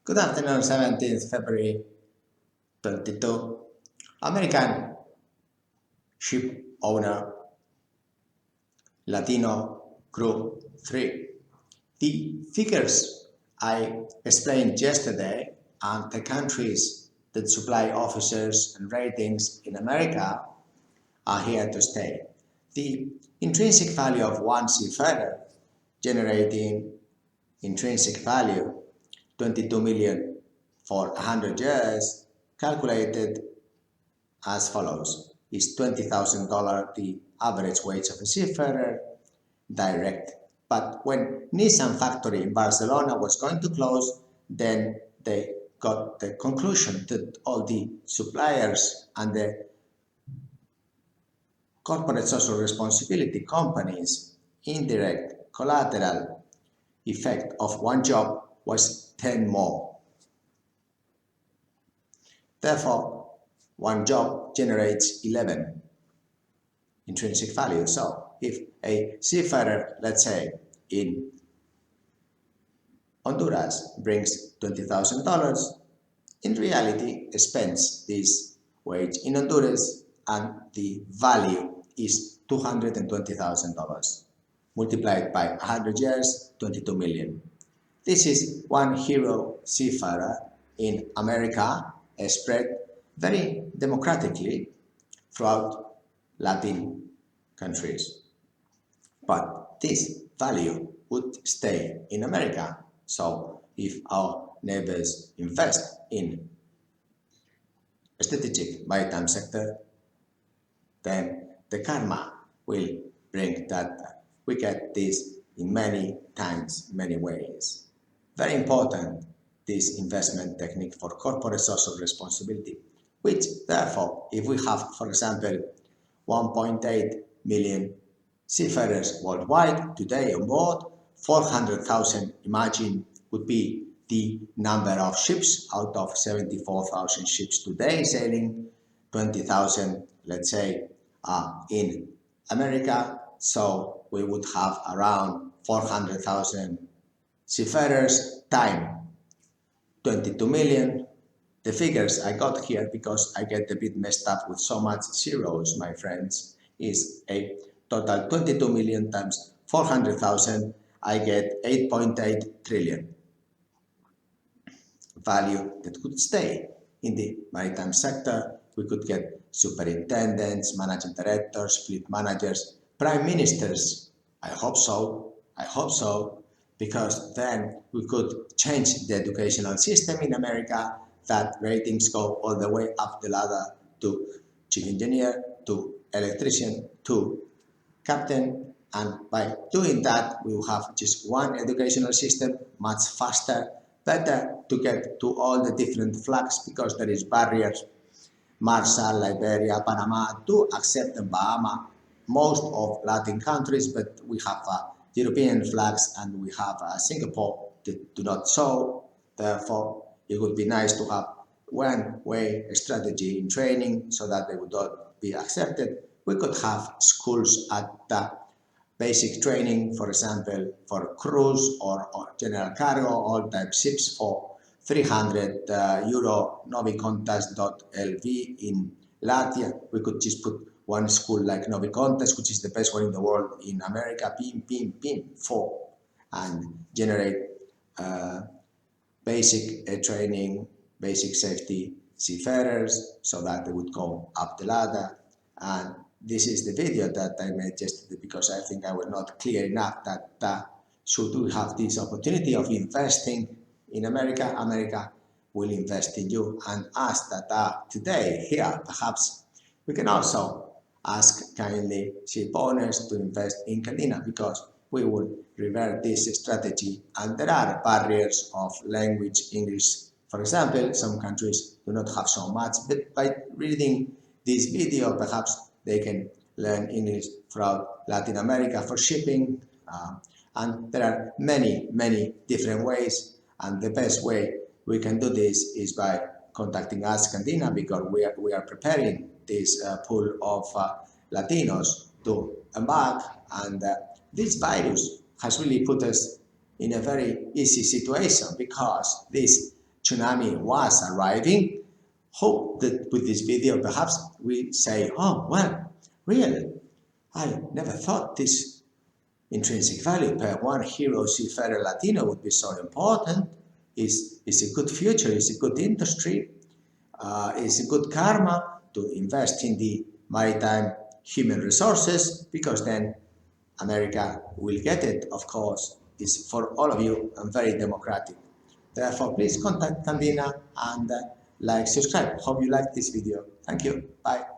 Good afternoon, 17th February 22. American ship owner, Latino Group 3. The figures I explained yesterday and the countries that supply officers and ratings in America are here to stay. The intrinsic value of one seafarer generating intrinsic value 22 million for 100 years, calculated as follows: is $20,000 the average wage of a seafarer, direct. But when Nissan factory in Barcelona was going to close, then they got the conclusion that all the suppliers and the corporate social responsibility companies' indirect collateral effect of one job was 10 more. Therefore, one job generates 11 intrinsic value. So if a seafarer, let's say in Honduras, brings $20,000, in reality spends this wage in Honduras and the value is $220,000. Multiplied by 100 years, 22 million. This is one hero seafarer in America, spread very democratically throughout Latin countries. But this value would stay in America. So if our neighbors invest in a strategic maritime sector, then the karma will bring that we get this in many times, many ways. Very important, this investment technique for corporate social responsibility, which therefore, if we have, for example, 1.8 million seafarers worldwide today on board, 400,000, imagine, would be the number of ships out of 74,000 ships today sailing, 20,000, let's say, in America. So we would have around 400,000 seafarers time 22 million. The figures I got here, because I get a bit messed up with so much zeros, my friends, is a total 22 million times 400,000. I get 8.8 trillion value that could stay in the maritime sector. We could get superintendents, managing directors, fleet managers, prime ministers. I hope so, because then we could change the educational system in America, that ratings go all the way up the ladder to chief engineer, to electrician, to captain, and by doing that we will have just one educational system, much faster, better to get to all the different flags, because there is barriers, Marshall, Liberia, Panama, to accept the Bahama, most of Latin countries, but we have European flags and we have Singapore that do not so. Therefore, it would be nice to have one-way strategy in training so that they would not be accepted. We could have schools at basic training, for example, for cruise or general cargo, all type ships for 300 euro, novicontas.lv in Latvia. We could just put one school like Novicontas, which is the best one in the world in America, for, and generate basic training, basic safety seafarers, so that they would go up the ladder. And this is the video that I made yesterday, because I think I was not clear enough that should we have this opportunity of investing in America, America will invest in you. And us that today here, perhaps we can also ask kindly ship owners to invest in Candina, because we will revert this strategy. And there are barriers of language, English, for example. Some countries do not have so much, but by reading this video, perhaps they can learn English throughout Latin America for shipping. And there are many, many different ways. And the best way we can do this is by contacting us, Candina, because we are preparing this pool of Latinos to embark. And this virus has really put us in a very easy situation, because this tsunami was arriving. Hope that with this video perhaps we say, oh, well, really, I never thought this intrinsic value per one hero seafarer Latino would be so important. Is a good future, is a good industry, is a good karma to invest in the maritime human resources, because then America will get it, of course. It's for all of you and very democratic. Therefore, please contact Candina and like, subscribe. Hope you liked this video. Thank you. Bye.